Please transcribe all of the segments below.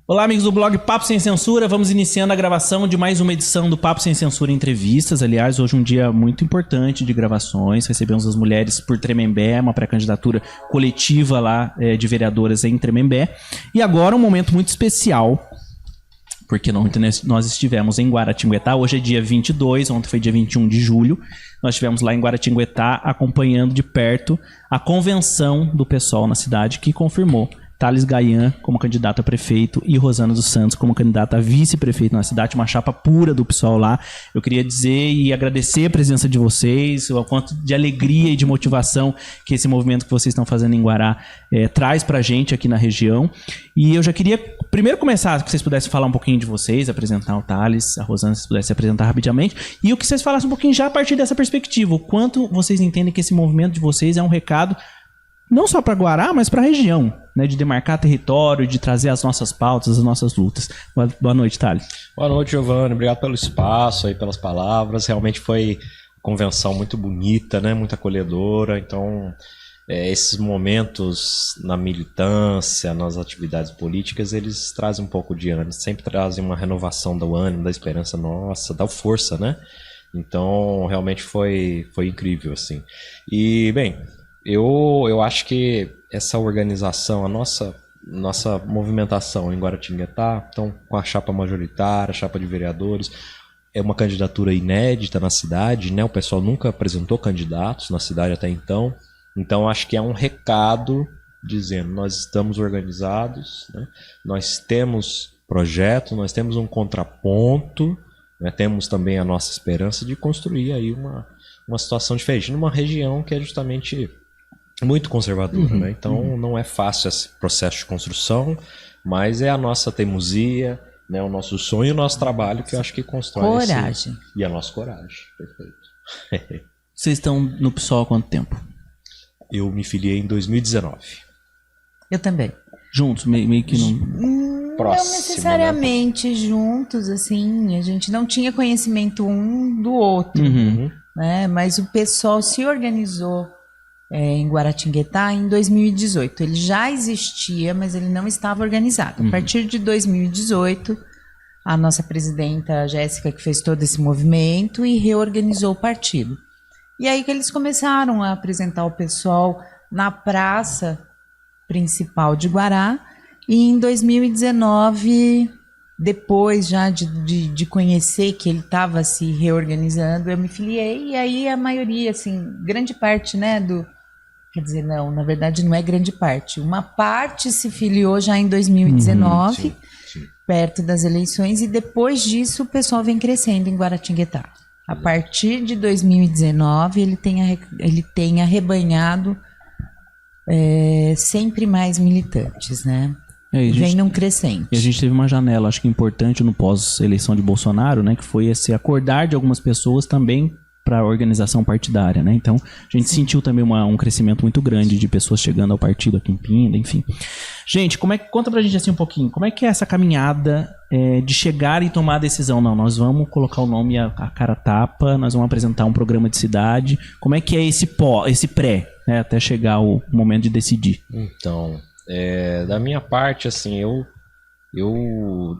Olá, amigos do blog Papo Sem Censura. Vamos iniciando a gravação de mais uma edição do Papo Sem Censura Entrevistas. Aliás, hoje um dia muito importante de gravações. Recebemos as mulheres por Tremembé, uma pré-candidatura coletiva lá de vereadoras em Tremembé. E agora um momento muito especial, porque nós estivemos em Guaratinguetá. Hoje é dia 22, ontem foi dia 21 de julho. Nós estivemos lá em Guaratinguetá acompanhando de perto a convenção do PSOL na cidade, que confirmou Thales Gayan como candidato a prefeito e Rosana dos Santos como candidata a vice-prefeito na cidade, uma chapa pura do PSOL lá. Eu queria dizer e agradecer a presença de vocês, o quanto de alegria e de motivação que esse movimento que vocês estão fazendo em Guará traz pra gente aqui na região. E eu já queria primeiro começar, que vocês pudessem falar um pouquinho de vocês, apresentar o Thales, a Rosana, se vocês pudessem se apresentar rapidamente, e o que vocês falassem um pouquinho já a partir dessa perspectiva, o quanto vocês entendem que esse movimento de vocês é um recado não só para Guará, mas para a região, né, de demarcar território, de trazer as nossas pautas, as nossas lutas. Boa noite, Thales. Boa noite, Giovanni. Obrigado pelo espaço e pelas palavras. Realmente foi uma convenção muito bonita, né, muito acolhedora. Então, esses momentos na militância, nas atividades políticas, eles trazem um pouco de ânimo, sempre trazem uma renovação do ânimo, da esperança nossa, da força, né? Então, realmente foi incrível, assim. E, bem, eu acho que essa organização, a nossa movimentação em Guaratinguetá, então com a chapa majoritária, a chapa de vereadores, é uma candidatura inédita na cidade, né? O pessoal nunca apresentou candidatos na cidade até então. Então acho que é um recado dizendo, nós estamos organizados, né? Nós temos projeto, nós temos um contraponto, né? Temos também a nossa esperança de construir aí uma situação diferente numa região que é justamente muito conservadora, né? Então não é fácil esse processo de construção, mas é a nossa teimosia, né? O nosso sonho e o nosso trabalho que eu acho que constrói coragem. E a nossa coragem, perfeito. Vocês estão no PSOL há quanto tempo? Eu me filiei em 2019. Eu também. Juntos, meio que não... Não necessariamente juntos, assim, a gente não tinha conhecimento um do outro, né? Mas o PSOL se organizou em Guaratinguetá em 2018. Ele já existia, mas ele não estava organizado. A partir de 2018, a nossa presidenta Jéssica que fez todo esse movimento e reorganizou o partido. E aí que eles começaram a apresentar o PSOL na praça principal de Guará. E em 2019, depois já de conhecer que ele estava se reorganizando, eu me filiei. E aí a maioria, assim, grande parte, né, quer dizer, não, na verdade não é grande parte. Uma parte se filiou já em 2019, sim. Perto das eleições, e depois disso o pessoal vem crescendo em Guaratinguetá. A partir de 2019 ele tem arrebanhado sempre mais militantes, né? Vem num crescente. E a gente teve uma janela, acho que importante no pós-eleição de Bolsonaro, né? Que foi esse acordar de algumas pessoas também para a organização partidária, né? Então, a gente sentiu também um crescimento muito grande de pessoas chegando ao partido aqui em Pinda, enfim. Gente, conta pra gente assim um pouquinho, como é que é essa caminhada de chegar e tomar a decisão? Não, nós vamos colocar o nome a cara tapa, nós vamos apresentar um programa de cidade. Como é que é esse pré, né, até chegar o momento de decidir? Então, da minha parte, assim, eu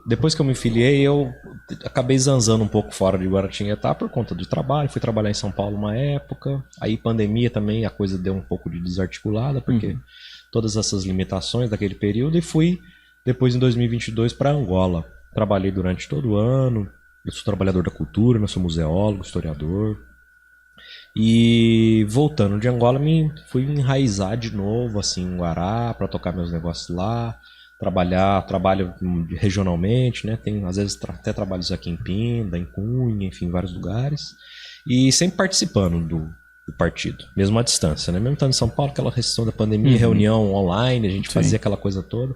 depois que eu me filiei, eu acabei zanzando um pouco fora de Guaratinguetá por conta do trabalho. Fui trabalhar em São Paulo uma época. Aí pandemia também, a coisa deu um pouco de desarticulada, porque todas essas limitações daquele período. E fui depois em 2022 para Angola. Trabalhei durante todo o ano. Eu sou trabalhador da cultura, eu sou museólogo, historiador. E voltando de Angola, fui enraizar de novo assim, em Guará, para tocar meus negócios lá. Trabalho regionalmente, né? Tem às vezes até trabalhos aqui em Pinda, em Cunha, enfim, em vários lugares. E sempre participando do partido, mesmo à distância, né? Mesmo estando em São Paulo, aquela restrição da pandemia, reunião online, a gente fazia aquela coisa toda.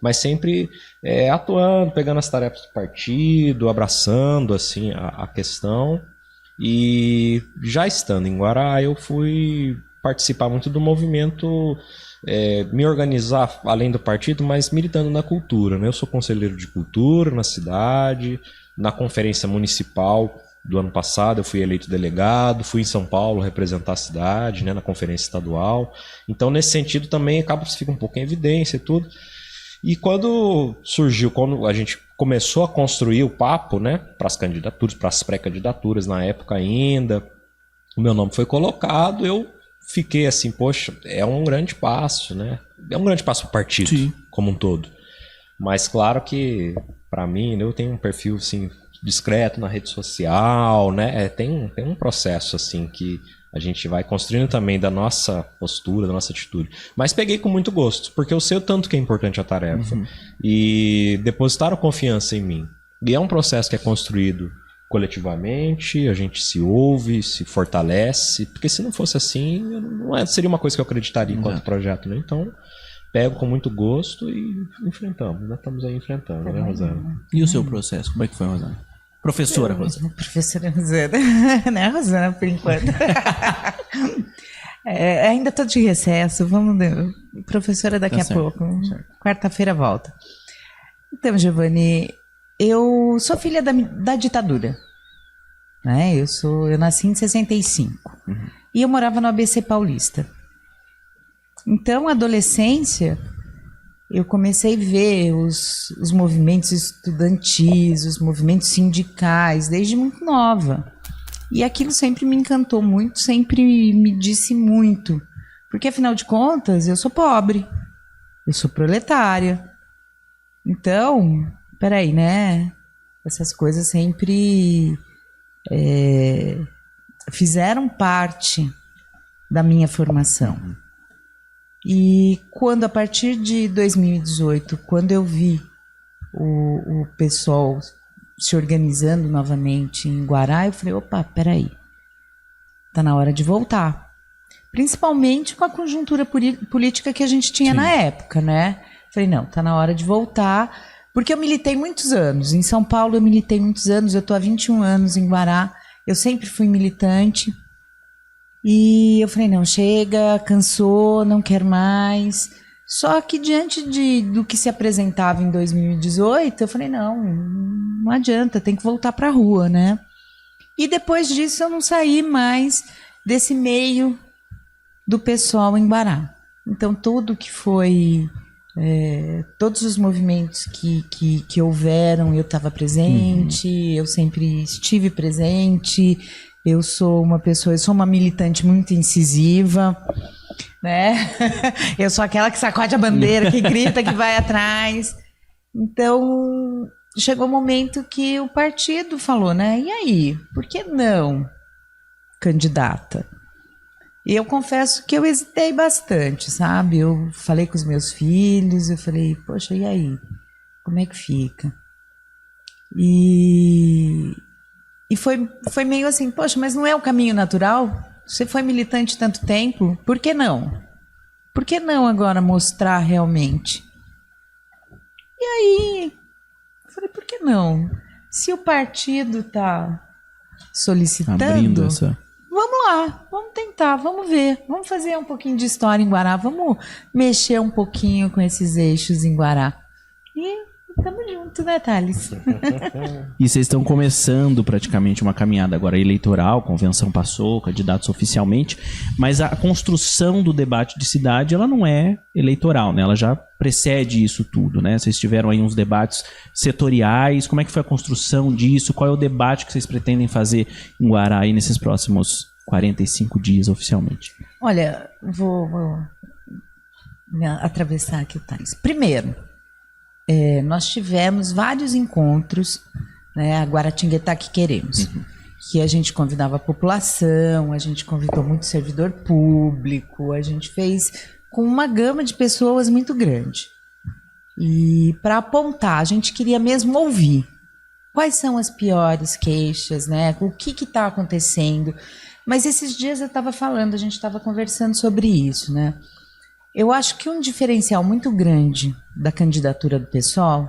Mas sempre atuando, pegando as tarefas do partido, abraçando assim, a questão. E já estando em Guará, eu fui participar muito do movimento, me organizar além do partido, mas militando na cultura, né? Eu sou conselheiro de cultura na cidade, na conferência municipal do ano passado eu fui eleito delegado, fui em São Paulo representar a cidade, né, na conferência estadual. Então nesse sentido também fica um pouco em evidência e tudo. E quando a gente começou a construir o papo, né, para as candidaturas, para as pré-candidaturas na época ainda, o meu nome foi colocado, eu fiquei assim, poxa, é um grande passo, né? É um grande passo para o partido, sim, como um todo. Mas claro que, para mim, eu tenho um perfil assim, discreto na rede social, né? Tem um processo assim que a gente vai construindo também da nossa postura, da nossa atitude. Mas peguei com muito gosto, porque eu sei o tanto que é importante a tarefa. E depositaram confiança em mim. E é um processo que é construído coletivamente, a gente se ouve, se fortalece, porque se não fosse assim, seria uma coisa que eu acreditaria enquanto projeto, né? Então, pego com muito gosto e enfrentamos, né? Estamos aí enfrentando, né, Rosana? E o seu processo, como é que foi, Rosana? Professora Rosana. Professora Rosana, né, Rosana, por enquanto. Ainda estou de recesso, professora daqui a pouco. Quarta-feira volta. Então, Giovanni, eu sou filha da ditadura. Né? Eu nasci em 65. E eu morava no ABC Paulista. Então, na adolescência, eu comecei a ver os movimentos estudantis, os movimentos sindicais, desde muito nova. E aquilo sempre me encantou muito, sempre me disse muito. Porque, afinal de contas, eu sou pobre, eu sou proletária. Então, peraí, né? Essas coisas sempre fizeram parte da minha formação. E quando, a partir de 2018, quando eu vi o pessoal se organizando novamente em Guará, eu falei, opa, peraí, tá na hora de voltar. Principalmente com a conjuntura política que a gente tinha na época, né? Falei, não, tá na hora de voltar, porque eu militei muitos anos. Em São Paulo eu militei muitos anos, eu tô há 21 anos em Guará, eu sempre fui militante. E eu falei, não, chega, cansou, não quero mais. Só que diante do que se apresentava em 2018, eu falei, não adianta, tem que voltar para a rua, né? E depois disso eu não saí mais desse meio do pessoal em Guará. Então tudo que foi, todos os movimentos que houveram, eu estava presente, eu sempre estive presente. Eu sou uma militante muito incisiva, né? Eu sou aquela que sacode a bandeira, que grita, que vai atrás. Então, chegou um momento que o partido falou, né? E aí, por que não, candidata? E eu confesso que eu hesitei bastante, sabe? Eu falei com os meus filhos, eu falei, poxa, e aí? Como é que fica? E foi meio assim, poxa, mas não é o caminho natural? Você foi militante tanto tempo, por que não? Por que não agora mostrar realmente? E aí, eu falei, por que não? Se o partido está solicitando, vamos lá, vamos tentar, vamos ver. Vamos fazer um pouquinho de história em Guará, vamos mexer um pouquinho com esses eixos em Guará. E estamos juntos, né, Thales? E vocês estão começando praticamente uma caminhada agora eleitoral, convenção passou, candidatos oficialmente, mas a construção do debate de cidade, ela não é eleitoral, né? Ela já precede isso tudo, né? Vocês tiveram aí uns debates setoriais, como é que foi a construção disso? Qual é o debate que vocês pretendem fazer em Guará aí nesses próximos 45 dias oficialmente? Olha, vou atravessar aqui o Thales. Primeiro, nós tivemos vários encontros, né, a Guaratinguetá que queremos, que a gente convidava a população, a gente convidou muito servidor público, a gente fez com uma gama de pessoas muito grande. E para apontar, a gente queria mesmo ouvir quais são as piores queixas, né, o que está acontecendo. Mas esses dias eu estava falando, a gente estava conversando sobre isso, né? Eu acho que um diferencial muito grande da candidatura do PSOL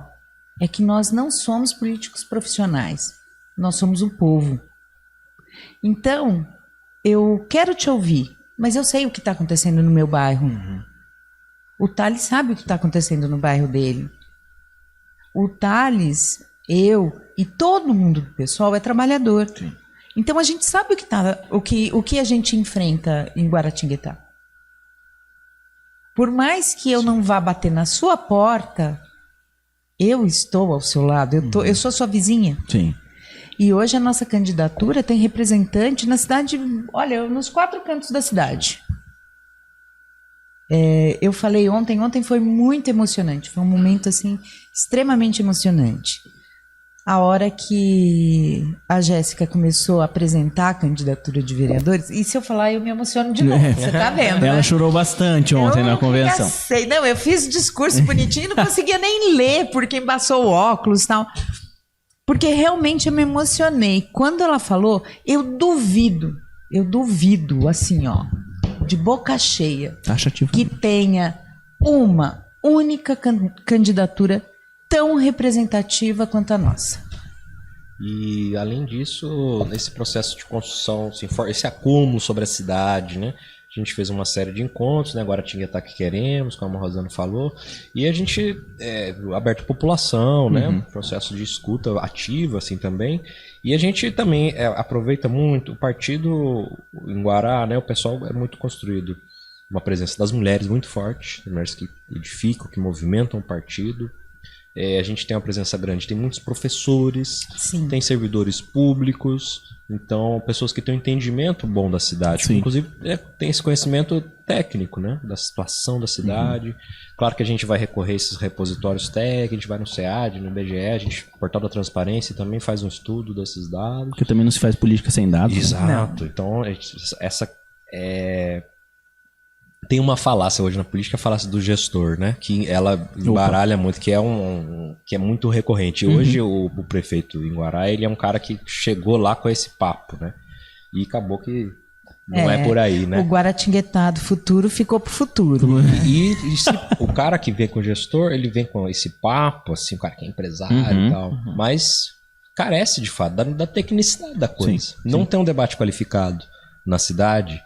é que nós não somos políticos profissionais, nós somos o povo. Então, eu quero te ouvir, mas eu sei o que está acontecendo no meu bairro. O Thales sabe o que está acontecendo no bairro dele. O Thales, eu e todo mundo do PSOL é trabalhador. Sim. Então a gente sabe o que a gente enfrenta em Guaratinguetá. Por mais que eu não vá bater na sua porta, eu estou ao seu lado, eu sou sua vizinha. Sim. E hoje a nossa candidatura tem representante na cidade, olha, nos 4 cantos da cidade. Eu falei ontem foi muito emocionante, foi um momento assim extremamente emocionante. A hora que a Jéssica começou a apresentar a candidatura de vereadores, e se eu falar eu me emociono de novo, você tá vendo, Ela né? chorou bastante ontem na convenção. Não, eu fiz discurso bonitinho e não conseguia nem ler, porque embaçou o óculos e tal. Porque realmente eu me emocionei. Quando ela falou, eu duvido, assim, ó, de boca cheia, Taxativo. que tenha uma única candidatura tão representativa quanto a nossa. E, além disso, nesse processo de construção, assim, esse acúmulo sobre a cidade, né? A gente fez uma série de encontros, né? Guaratinguetá que queremos, como a Rosana falou, e a gente aberto à população, né? Processo de escuta ativa, assim, também. E a gente também aproveita muito o partido em Guará, né? O pessoal é muito construído. Uma presença das mulheres muito forte, mulheres que edificam, que movimentam o partido. A gente tem uma presença grande, tem muitos professores, Sim. Tem servidores públicos, então pessoas que têm um entendimento bom da cidade, Sim. inclusive tem esse conhecimento técnico, né, da situação da cidade. Claro que a gente vai recorrer a esses repositórios técnicos, a gente vai no SEAD, no IBGE, Portal da Transparência também faz um estudo desses dados. Porque também não se faz política sem dados. Exato, Não. Então tem uma falácia hoje na política, a falácia do gestor, né? Que ela embaralha muito, que é muito recorrente. Hoje o prefeito em Guará, ele é um cara que chegou lá com esse papo, né? E acabou que não é por aí, né? O Guaratinguetá do futuro ficou pro futuro. E o cara que vem com o gestor, ele vem com esse papo, assim, o cara que é empresário e tal, mas carece de fato da tecnicidade da coisa. Sim, não tem um debate qualificado na cidade,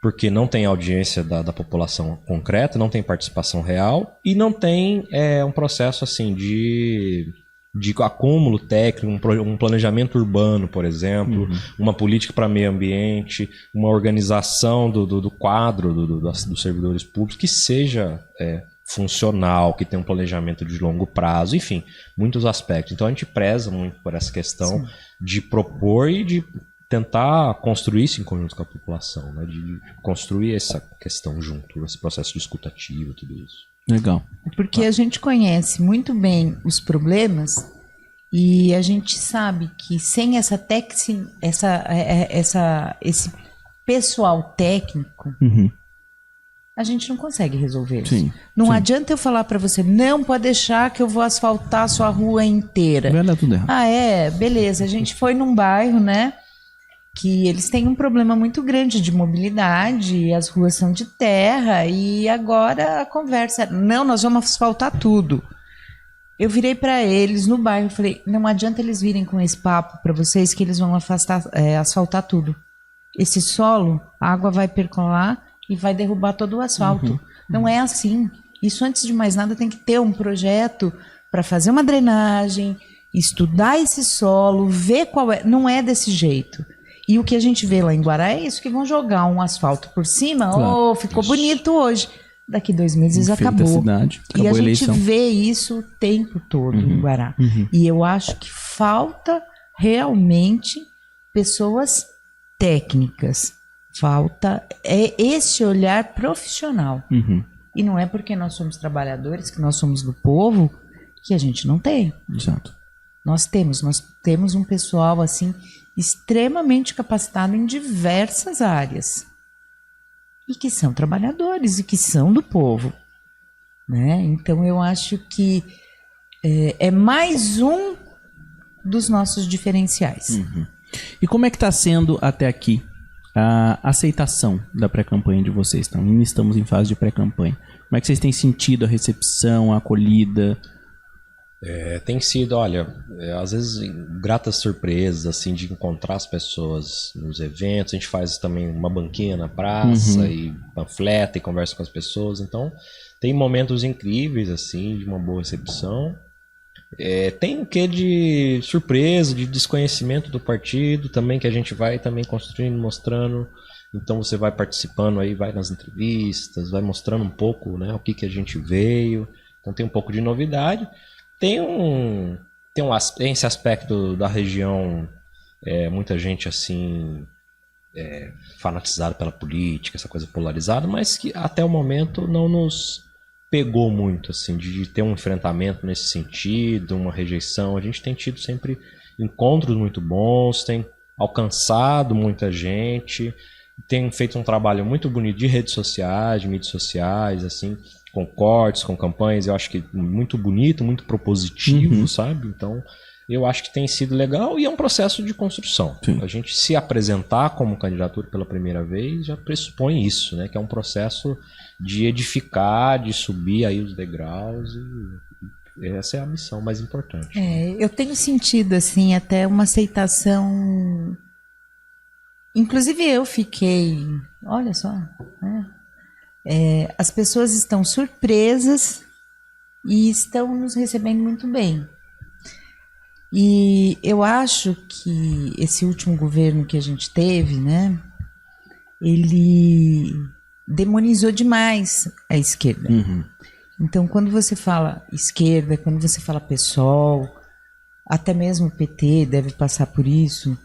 porque não tem audiência da população concreta, não tem participação real e não tem um processo assim de acúmulo técnico, um planejamento urbano, por exemplo, uma política para meio ambiente, uma organização do quadro dos servidores públicos que seja funcional, que tenha um planejamento de longo prazo, enfim, muitos aspectos. Então a gente preza muito por essa questão de propor e de tentar construir isso em conjunto com a população, né? De construir essa questão junto, esse processo de escutativo, tudo isso. Legal. Porque a gente conhece muito bem os problemas e a gente sabe que sem esse pessoal técnico, a gente não consegue resolver isso. Não adianta eu falar para você, não pode deixar que eu vou asfaltar a sua rua inteira. Vai dar tudo errado. Beleza. A gente foi num bairro, né? Que eles têm um problema muito grande de mobilidade, as ruas são de terra, e agora a conversa não, nós vamos asfaltar tudo. Eu virei para eles no bairro e falei, não adianta eles virem com esse papo para vocês que eles vão asfaltar tudo. Esse solo, a água vai percolar e vai derrubar todo o asfalto. Não é assim. Isso, antes de mais nada, tem que ter um projeto para fazer uma drenagem, estudar esse solo, ver qual é. Não é desse jeito. E o que a gente vê lá em Guará é isso, que vão jogar um asfalto por cima, ficou bonito hoje. Daqui 2 meses acabou. Cidade, acabou e a gente eleição. vê isso o tempo todo em Guará. E eu acho que falta realmente pessoas técnicas. Falta esse olhar profissional. E não é porque nós somos trabalhadores, que nós somos do povo, que a gente não tem. Exato. Nós temos um pessoal assim extremamente capacitado em diversas áreas e que são trabalhadores e que são do povo, né? Então eu acho que é mais um dos nossos diferenciais. E como é que está sendo até aqui a aceitação da pré-campanha de vocês? Então, ainda estamos em fase de pré-campanha. Como é que vocês têm sentido a recepção, a acolhida? Tem sido, olha, às vezes gratas surpresas, assim, de encontrar as pessoas nos eventos. A gente faz também uma banquinha na praça e panfleta e conversa com as pessoas. Então, tem momentos incríveis, assim, de uma boa recepção. Tem o quê de surpresa, de desconhecimento do partido também, que a gente vai também construindo, mostrando. Então você vai participando aí, vai nas entrevistas, vai mostrando um pouco, né, o que a gente veio. Então tem um pouco de novidade. Tem esse aspecto da região, muita gente assim fanatizada pela política, essa coisa polarizada, mas que até o momento não nos pegou muito, assim, de ter um enfrentamento nesse sentido, uma rejeição. A gente tem tido sempre encontros muito bons, tem alcançado muita gente, tem feito um trabalho muito bonito de redes sociais, de mídias sociais, assim, com cortes, com campanhas, eu acho que muito bonito, muito propositivo, sabe? Então, eu acho que tem sido legal e é um processo de construção. Sim. A gente se apresentar como candidatura pela primeira vez já pressupõe isso, né? Que é um processo de edificar, de subir aí os degraus, e essa é a missão mais importante. Eu tenho sentido, assim, até uma aceitação. Inclusive eu fiquei, olha só, né? As pessoas estão surpresas e estão nos recebendo muito bem. E eu acho que esse último governo que a gente teve, né, ele demonizou demais a esquerda. Então, quando você fala esquerda, quando você fala PSOL, até mesmo o PT deve passar por isso,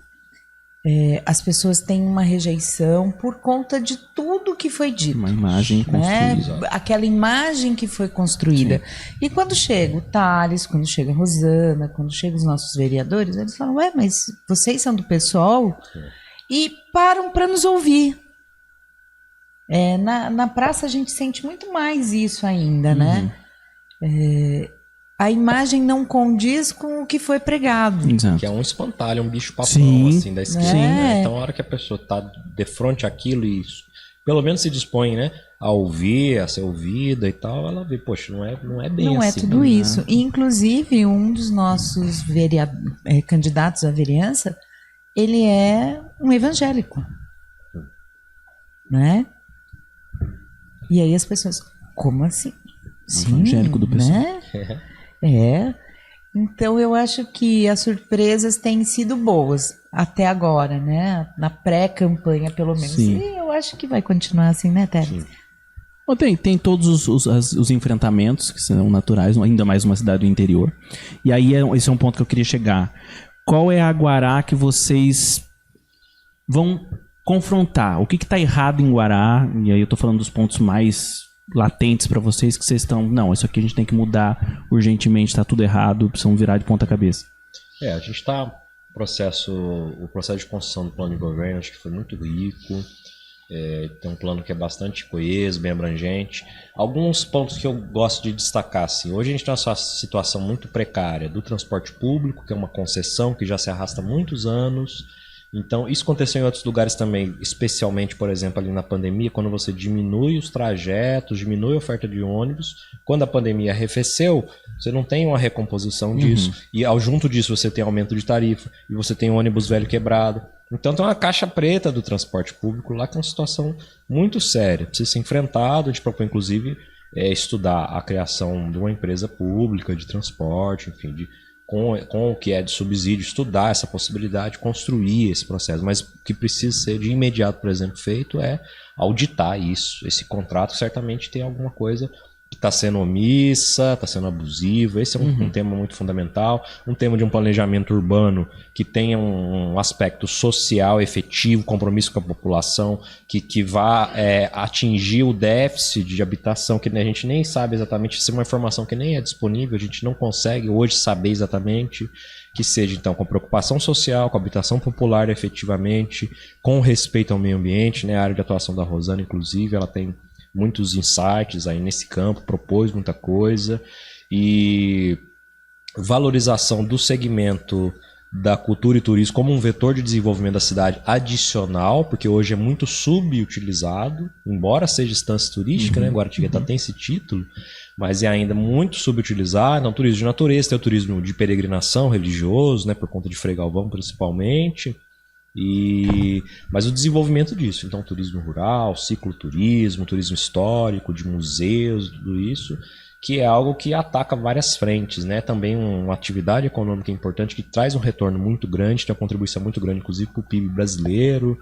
as pessoas têm uma rejeição por conta de tudo que foi dito. Uma imagem construída. Né? Aquela imagem que foi construída. Sim. E quando chega o Thales, quando chega a Rosana, quando chegam os nossos vereadores, eles falam, mas vocês são do PSOL? E param para nos ouvir. Na praça a gente sente muito mais isso ainda, né? A imagem não condiz com o que foi pregado. Exato. Que é um espantalho, um bicho papão, assim, da esquerda. Né? Então, a hora que a pessoa está de frente àquilo e pelo menos se dispõe, né, a ouvir, a ser ouvida e tal, ela vê, poxa, não é bem assim. Não é tudo né? isso. E, inclusive, um dos nossos candidatos à vereança, ele é um evangélico. Né? E aí as pessoas, como assim? Sim, evangélico do PSOL. Né? Então eu acho que as surpresas têm sido boas até agora, né? Na pré-campanha, pelo menos. Sim. E eu acho que vai continuar assim, né, Teres? Tem todos os enfrentamentos que são naturais, ainda mais uma cidade do interior. E aí esse é um ponto que eu queria chegar. Qual é a Guará que vocês vão confrontar? O que está errado em Guará? E aí eu estou falando dos pontos mais latentes para vocês que vocês estão, não, isso aqui a gente tem que mudar urgentemente, está tudo errado, precisamos virar de ponta cabeça. A gente está o processo de construção do plano de governo, acho que foi muito rico, tem um plano que é bastante coeso, bem abrangente. Alguns pontos que eu gosto de destacar, assim, hoje a gente tem uma situação muito precária do transporte público, que é uma concessão que já se arrasta há muitos anos. Então, isso aconteceu em outros lugares também, especialmente, por exemplo, ali na pandemia, quando você diminui os trajetos, diminui a oferta de ônibus. Quando a pandemia arrefeceu, você não tem uma recomposição disso. E ao junto disso você tem aumento de tarifa, e você tem ônibus velho quebrado. Então tem uma caixa preta do transporte público lá, que é uma situação muito séria. Precisa ser enfrentado, a gente propõe, inclusive, estudar a criação de uma empresa pública de transporte, enfim, com o que é de subsídio, estudar essa possibilidade, construir esse processo. Mas o que precisa ser de imediato, por exemplo, feito é auditar isso. Esse contrato certamente tem alguma coisa que está sendo omissa, está sendo abusiva. Esse é um tema muito fundamental. Um tema de um planejamento urbano que tenha um aspecto social efetivo, compromisso com a população, que vá atingir o déficit de habitação, que a gente nem sabe exatamente, isso é uma informação que nem é disponível, a gente não consegue hoje saber exatamente, que seja então com preocupação social, com habitação popular efetivamente, com respeito ao meio ambiente, né? A área de atuação da Rosana, inclusive, ela tem muitos insights aí nesse campo, propôs muita coisa, e valorização do segmento da cultura e turismo como um vetor de desenvolvimento da cidade adicional, porque hoje é muito subutilizado, embora seja instância turística, né? Guaratinguetá tem esse título, mas é ainda muito subutilizado. Não, turismo de natureza, tem o turismo de peregrinação religioso, né? Por conta de Frei Galvão principalmente. Mas o desenvolvimento disso, então turismo rural, cicloturismo, turismo histórico, de museus, tudo isso, que é algo que ataca várias frentes, né? Também uma atividade econômica importante que traz um retorno muito grande, tem uma contribuição muito grande, inclusive, para o PIB brasileiro.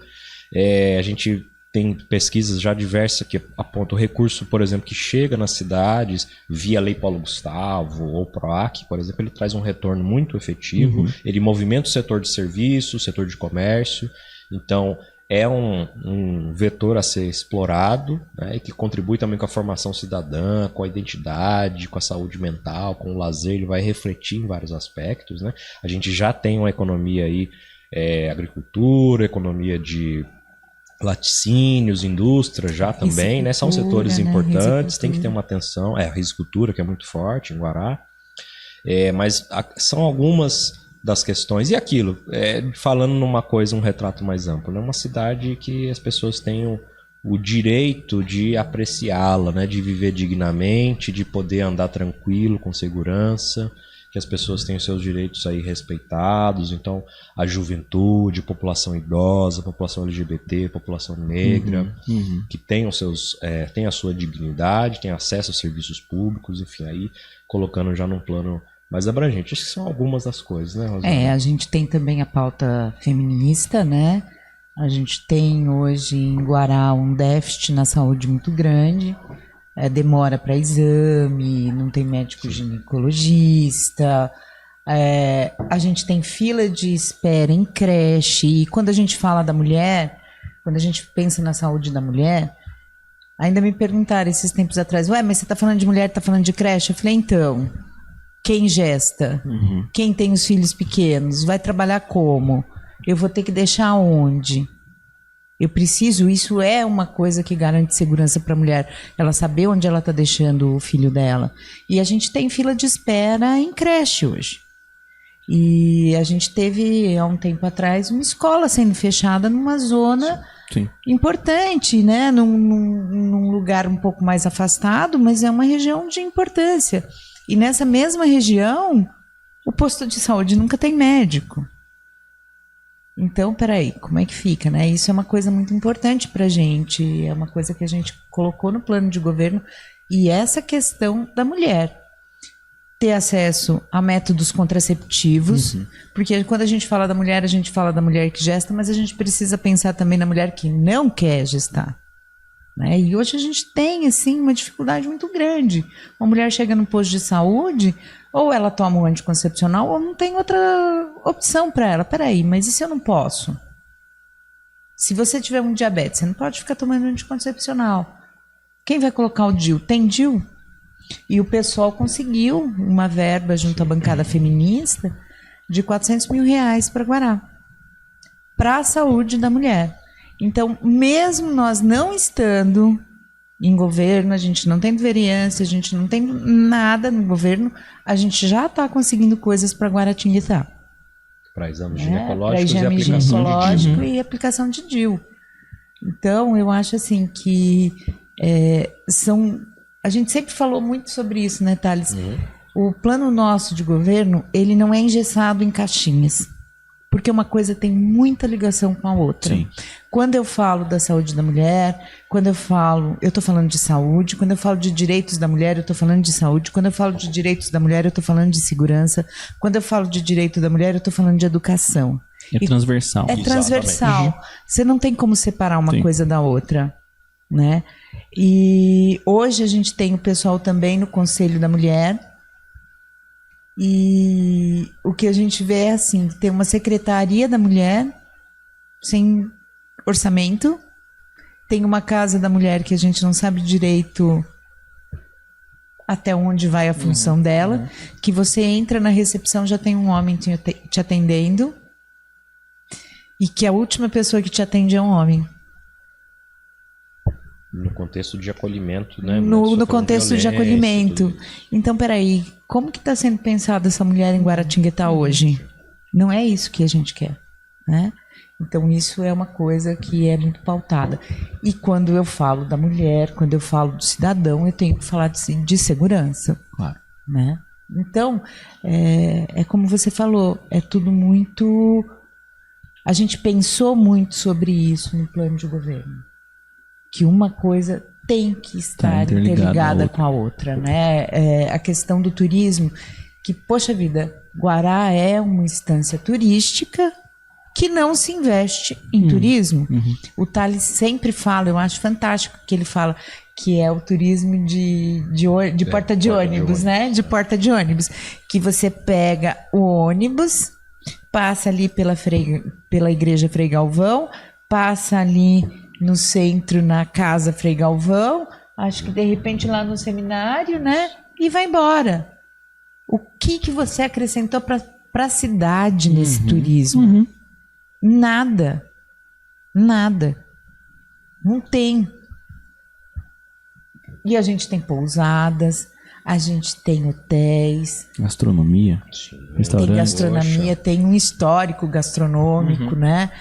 A gente tem pesquisas já diversas que apontam o recurso, por exemplo, que chega nas cidades via Lei Paulo Gustavo ou PROAC, por exemplo, ele traz um retorno muito efetivo, ele movimenta o setor de serviço, o setor de comércio, então é um vetor a ser explorado, né, e que contribui também com a formação cidadã, com a identidade, com a saúde mental, com o lazer, ele vai refletir em vários aspectos, né? A gente já tem uma economia aí, agricultura, economia de laticínios, indústria já também, né? São setores importantes, tem que ter uma atenção, risicultura, que é muito forte em Guará, mas são algumas das questões. E aquilo, falando numa coisa, um retrato mais amplo, né? Uma cidade que as pessoas tenham o direito de apreciá-la, né? De viver dignamente, de poder andar tranquilo, com segurança, que as pessoas tenham seus direitos aí respeitados. Então, a juventude, população idosa, população LGBT, população negra, que tenham tem a sua dignidade, tem acesso aos serviços públicos, enfim, aí colocando já num plano mais abrangente. Acho que são algumas das coisas, né, Rosana? A gente tem também a pauta feminista, né? A gente tem hoje em Guará um déficit na saúde muito grande. Demora para exame, não tem médico ginecologista, a gente tem fila de espera em creche. E quando a gente fala da mulher, quando a gente pensa na saúde da mulher, ainda me perguntaram esses tempos atrás, mas você está falando de mulher, está falando de creche? Eu falei, então, quem gesta? Quem tem os filhos pequenos? Vai trabalhar como? Eu vou ter que deixar onde? Eu preciso, isso é uma coisa que garante segurança para a mulher, ela saber onde ela está deixando o filho dela. E a gente tem fila de espera em creche hoje. E a gente teve, há um tempo atrás, uma escola sendo fechada numa zona importante, né? Num lugar um pouco mais afastado, mas é uma região de importância. E nessa mesma região, o posto de saúde nunca tem médico. Então, peraí, como é que fica, né? Isso é uma coisa muito importante para a gente, é uma coisa que a gente colocou no plano de governo, e essa questão da mulher ter acesso a métodos contraceptivos, porque quando a gente fala da mulher, a gente fala da mulher que gesta, mas a gente precisa pensar também na mulher que não quer gestar, né? E hoje a gente tem, assim, uma dificuldade muito grande. Uma mulher chega no posto de saúde, ou ela toma um anticoncepcional, ou não tem outra opção para ela. Peraí, mas e se eu não posso? Se você tiver um diabetes, você não pode ficar tomando anticoncepcional. Quem vai colocar o DIU? Tem DIU? E o pessoal conseguiu uma verba junto à bancada feminista de R$400 mil para Guará, para a saúde da mulher. Então, mesmo nós não estando em governo, a gente não tem vereança, a gente não tem nada no governo, a gente já está conseguindo coisas para Guaratinguetá. Para exame ginecológico e aplicação de DIU. Então, eu acho assim que a gente sempre falou muito sobre isso, né, Thales? O plano nosso de governo, ele não é engessado em caixinhas, porque uma coisa tem muita ligação com a outra. Sim. Quando eu falo da saúde da mulher, eu estou falando de saúde. Quando eu falo de direitos da mulher, eu estou falando de saúde. Quando eu falo de direitos da mulher, eu estou falando de segurança. Quando eu falo de direito da mulher, eu estou falando de educação. Transversal. É transversal. Você não tem como separar uma coisa da outra, né? E hoje a gente tem o pessoal também no Conselho da Mulher. E o que a gente vê é assim, tem uma secretaria da mulher sem orçamento, tem uma casa da mulher que a gente não sabe direito até onde vai a função dela, que você entra na recepção, já tem um homem te atendendo, e que a última pessoa que te atende é um homem. No contexto de acolhimento, né? No contexto de acolhimento. Então, peraí, como que está sendo pensada essa mulher em Guaratinguetá hoje? Não é isso que a gente quer, né? Então, isso é uma coisa que é muito pautada. E quando eu falo da mulher, quando eu falo do cidadão, eu tenho que falar de segurança. Claro. Né? Então, é como você falou, é tudo muito... A gente pensou muito sobre isso no plano de governo. Que uma coisa tem que estar interligada com a outra, né? A questão do turismo, que, poxa vida, Guará é uma instância turística, que não se investe em turismo. O Thales sempre fala, eu acho fantástico que ele fala que é o turismo de porta de ônibus, né? De porta de ônibus. Que você pega o ônibus, passa ali pela igreja Frei Galvão, passa ali no centro, na casa Frei Galvão, acho que de repente lá no seminário, né? E vai embora. O que você acrescentou para a cidade nesse turismo? Nada. Não tem. E a gente tem pousadas, a gente tem hotéis. Gastronomia. Restaurante. Tem gastronomia, tem um histórico gastronômico, né?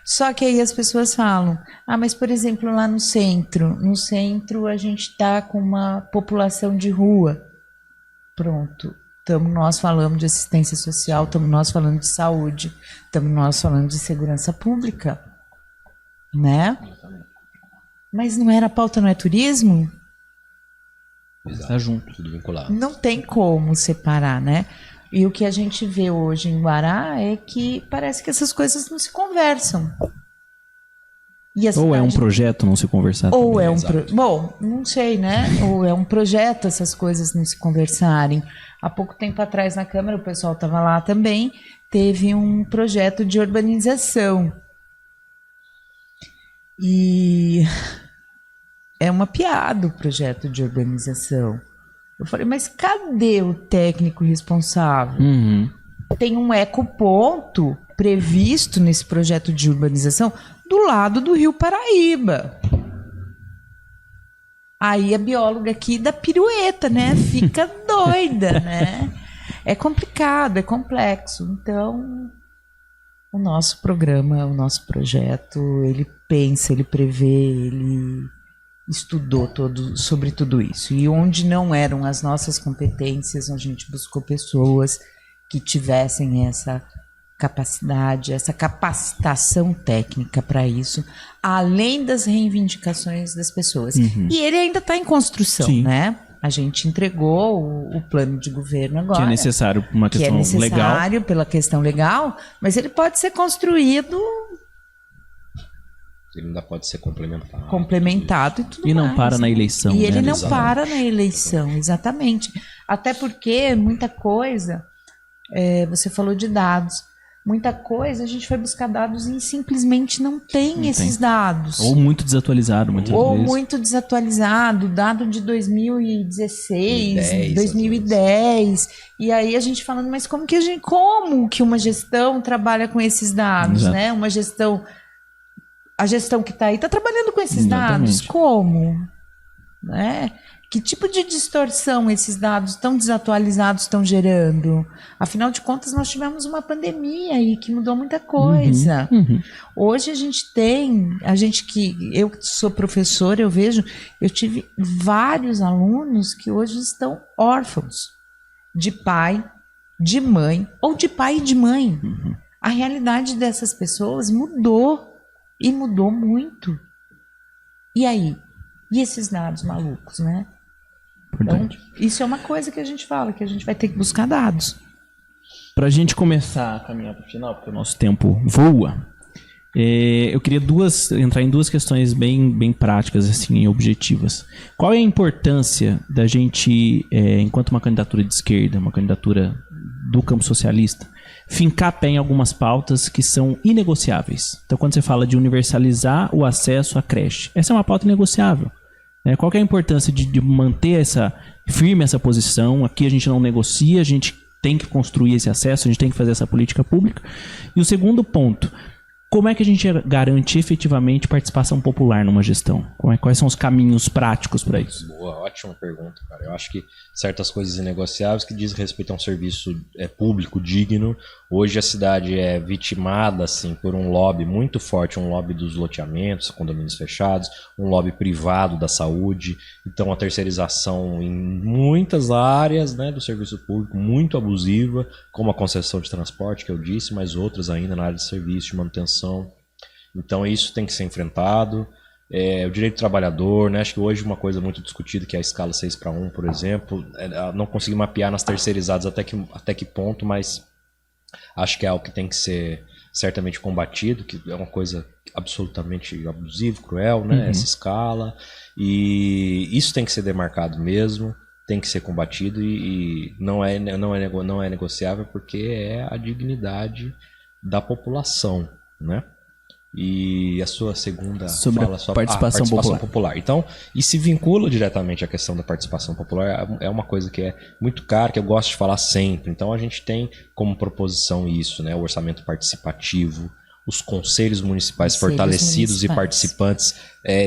Só que aí as pessoas falam, mas por exemplo lá no centro a gente está com uma população de rua. Pronto. Estamos nós falando de assistência social, estamos nós falando de saúde, estamos nós falando de segurança pública, né? Mas não era pauta, não é turismo? Está junto. Tudo vinculado. Não tem como separar, né? E o que a gente vê hoje em Guará é que parece que essas coisas não se conversam. E ou é um projeto não se conversar ou também. É um bom, não sei, né? Ou é um projeto essas coisas não se conversarem. Há pouco tempo atrás na Câmara, o pessoal estava lá também, teve um projeto de urbanização. E é uma piada o projeto de urbanização. Eu falei, mas cadê o técnico responsável? Tem um ecoponto previsto nesse projeto de urbanização do lado do Rio Paraíba. Aí a bióloga aqui dá pirueta, né? Fica doida, né? É complicado, é complexo. Então, o nosso programa, o nosso projeto, ele pensa, ele prevê, ele estudou sobre tudo isso. E onde não eram as nossas competências, a gente buscou pessoas que tivessem essa capacidade, essa capacitação técnica para isso, além das reivindicações das pessoas. E ele ainda está em construção, né? A gente entregou o plano de governo agora. Que é necessário por uma questão legal. Que é necessário pela questão legal, mas ele pode ser construído... Ele ainda pode ser complementado. Complementado e tudo mais. E não para na eleição. E ele não Exatamente. para na eleição, exatamente. Até porque muita coisa... você falou de dados. Muita coisa a gente foi buscar dados e simplesmente não tem esses dados. Ou muito desatualizado, muitas vezes. Muito desatualizado, dado de 2016, 2010. E aí a gente falando, mas como que uma gestão trabalha com esses dados, né? Uma gestão, a gestão que está aí está trabalhando com esses dados. Como? Né? Que tipo de distorção esses dados tão desatualizados estão gerando? Afinal de contas, nós tivemos uma pandemia aí que mudou muita coisa. Hoje a gente eu que sou professora, eu tive vários alunos que hoje estão órfãos de pai, de mãe, ou de pai e de mãe. A realidade dessas pessoas mudou, e mudou muito. E aí? E esses dados malucos, né? Então, isso é uma coisa que a gente fala, que a gente vai ter que buscar dados. Para a gente começar a caminhar para o final, porque o nosso tempo voa, eu queria entrar em duas questões bem práticas, assim, objetivas. Qual é a importância da gente, enquanto uma candidatura de esquerda, uma candidatura do campo socialista, fincar pé em algumas pautas que são inegociáveis? Então, quando você fala de universalizar o acesso à creche, essa é uma pauta inegociável. Qual que é a importância de manter firme essa posição? Aqui a gente não negocia, a gente tem que construir esse acesso, a gente tem que fazer essa política pública. E o segundo ponto, como é que a gente garante efetivamente participação popular numa gestão? Quais são os caminhos práticos para isso? Boa, ótima pergunta, cara. Eu acho que certas coisas inegociáveis que diz respeito a um serviço público digno. Hoje a cidade é vitimada assim, por um lobby muito forte, um lobby dos loteamentos, condomínios fechados, um lobby privado da saúde. Então a terceirização em muitas áreas, né, do serviço público muito abusiva, como a concessão de transporte, que eu disse, mas outras ainda na área de serviço, de manutenção. Então isso tem que ser enfrentado. O direito do trabalhador, né? Acho que hoje uma coisa muito discutida, que é a escala 6:1, por exemplo, não consegui mapear nas terceirizadas até que ponto, mas acho que é algo que tem que ser certamente combatido, que é uma coisa absolutamente abusiva, cruel, né? Essa escala. E isso tem que ser demarcado mesmo, tem que ser combatido e não é negociável, porque é a dignidade da população, né? E a sua segunda sobre fala a participação popular. Então, e se vincula diretamente à questão da participação popular, é uma coisa que é muito cara, que eu gosto de falar sempre. Então, a gente tem como proposição isso, né? O orçamento participativo, os conselhos municipais fortalecidos e participantes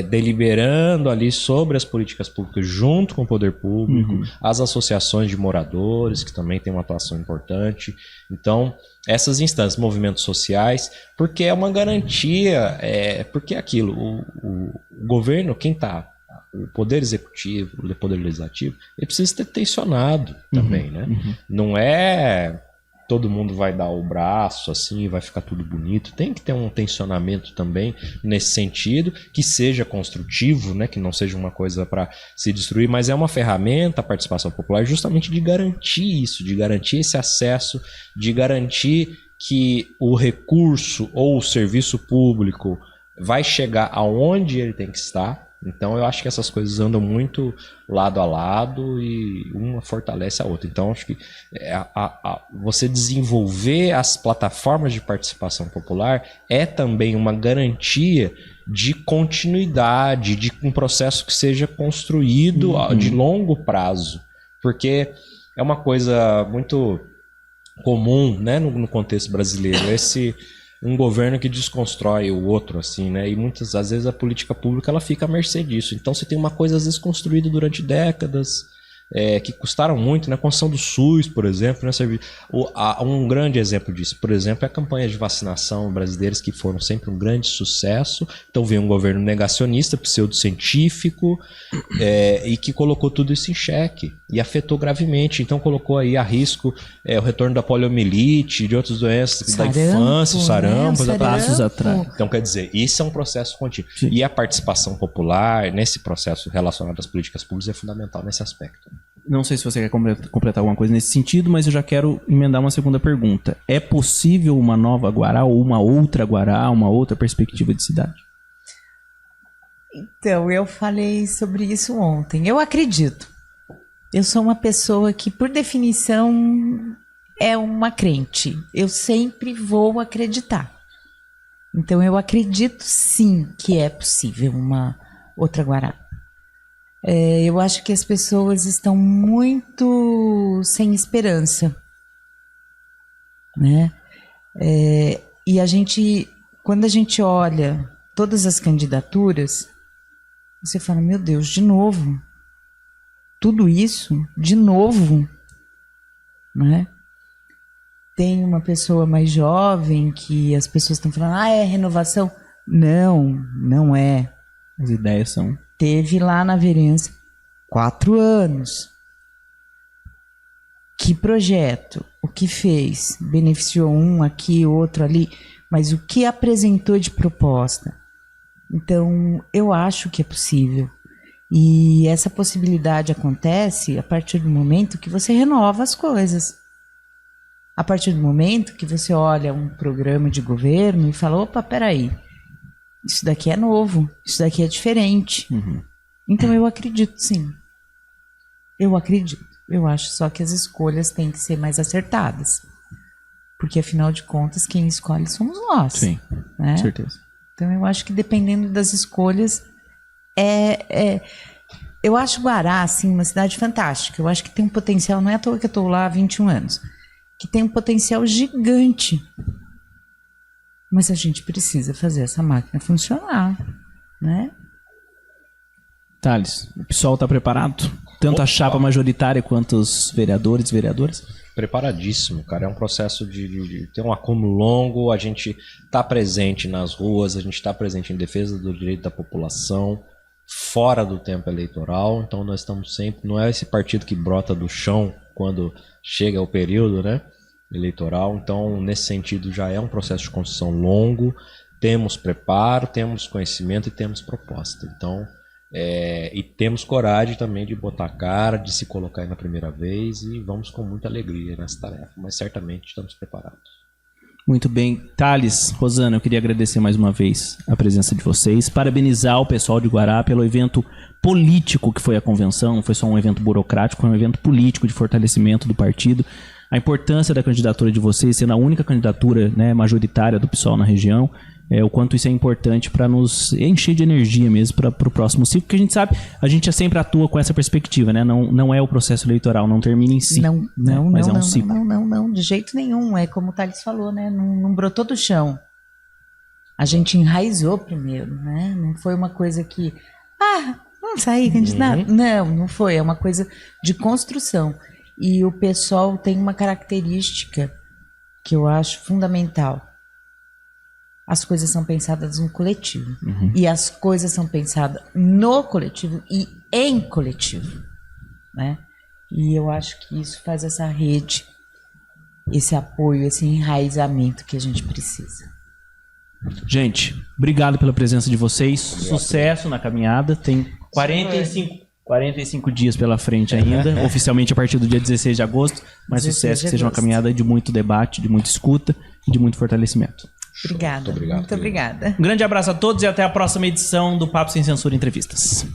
deliberando ali sobre as políticas públicas junto com o poder público, as associações de moradores, que também têm uma atuação importante. Então, essas instâncias, movimentos sociais, porque é uma garantia, porque é aquilo, o governo, quem está, o poder executivo, o poder legislativo, ele precisa ser tensionado também, né? Não é todo mundo vai dar o braço assim e vai ficar tudo bonito. Tem que ter um tensionamento também nesse sentido, que seja construtivo, né? Que não seja uma coisa para se destruir, mas é uma ferramenta, a participação popular, justamente de garantir isso, de garantir esse acesso, de garantir que o recurso ou o serviço público vai chegar aonde ele tem que estar. Então eu acho que essas coisas andam muito lado a lado e uma fortalece a outra. Então acho que você desenvolver as plataformas de participação popular é também uma garantia de continuidade, de um processo que seja construído de longo prazo. Porque é uma coisa muito comum, né, no contexto brasileiro, um governo que desconstrói o outro, assim, né? E muitas às vezes a política pública ela fica à mercê disso. Então você tem uma coisa às vezes construída durante décadas, que custaram muito, né? A construção do SUS, por exemplo, né? Um grande exemplo disso, por exemplo, é a campanha de vacinação brasileiras, que foram sempre um grande sucesso. Então veio um governo negacionista, pseudocientífico, e que colocou tudo isso em xeque e afetou gravemente. Então colocou aí a risco o retorno da poliomielite, de outras doenças da infância, o sarampo, passos atrás. Então quer dizer, isso é um processo contínuo. Sim. E a participação popular nesse processo relacionado às políticas públicas é fundamental nesse aspecto. Não sei se você quer completar alguma coisa nesse sentido, mas eu já quero emendar uma segunda pergunta. É possível uma nova Guará ou uma outra Guará, uma outra perspectiva de cidade? Então, eu falei sobre isso ontem. Eu acredito. Eu sou uma pessoa que, por definição, é uma crente. Eu sempre vou acreditar. Então, eu acredito sim que é possível uma outra Guará. Eu acho que as pessoas estão muito sem esperança, né? E quando a gente olha todas as candidaturas, você fala, meu Deus, de novo? Tudo isso? De novo? Né? Tem uma pessoa mais jovem que as pessoas estão falando, é renovação? Não, não é. As ideias são... Teve lá na vereança 4 anos. Que projeto? O que fez? Beneficiou um aqui, outro ali. Mas o que apresentou de proposta? Então, eu acho que é possível. E essa possibilidade acontece a partir do momento que você renova as coisas. A partir do momento que você olha um programa de governo e fala, opa, peraí. Isso daqui é novo, isso daqui é diferente. Então eu acredito, sim. Eu acredito. Eu acho só que as escolhas têm que ser mais acertadas. Porque, afinal de contas, quem escolhe somos nós. Sim, né? Com certeza. Então eu acho que dependendo das escolhas, eu acho Guará, assim, uma cidade fantástica. Eu acho que tem um potencial, não é à toa que eu estou lá há 21 anos, que tem um potencial gigante. Mas a gente precisa fazer essa máquina funcionar, né? Thales, o pessoal está preparado? Tanto a chapa majoritária quanto os vereadores e vereadoras? Preparadíssimo, cara. É um processo de ter um acúmulo longo. A gente está presente nas ruas, a gente está presente em defesa do direito da população, fora do tempo eleitoral. Então nós estamos sempre... Não é esse partido que brota do chão quando chega o período, né, eleitoral. Então, nesse sentido, já é um processo de construção longo. Temos preparo, temos conhecimento e temos proposta. Então, e temos coragem também de botar a cara, de se colocar aí na primeira vez, e vamos com muita alegria nessa tarefa. Mas certamente estamos preparados. Muito bem. Thales, Rosana, eu queria agradecer mais uma vez a presença de vocês, parabenizar o pessoal de Guará pelo evento político que foi a convenção, não foi só um evento burocrático, foi um evento político de fortalecimento do partido. A importância da candidatura de vocês, sendo a única candidatura, né, majoritária do PSOL na região, o quanto isso é importante para nos encher de energia mesmo para o próximo ciclo, porque a gente sabe, a gente sempre atua com essa perspectiva, né? Não é o processo eleitoral, não termina em si. Mas é um ciclo. Não, de jeito nenhum. É como o Thales falou, né? Não brotou do chão. A gente enraizou primeiro, né? Não foi uma coisa que, vamos sair candidato? Não foi. É uma coisa de construção. E o pessoal tem uma característica que eu acho fundamental. As coisas são pensadas no coletivo. E as coisas são pensadas no coletivo e em coletivo, né? E eu acho que isso faz essa rede, esse apoio, esse enraizamento que a gente precisa. Gente, obrigado pela presença de vocês. Sucesso na caminhada. Tem 45 dias pela frente ainda, oficialmente a partir do dia 16 de agosto. Mas sucesso, que seja uma caminhada de muito debate, de muita escuta e de muito fortalecimento. Obrigada. Muito obrigada. Um grande abraço a todos e até a próxima edição do Papo Sem Censura Entrevistas.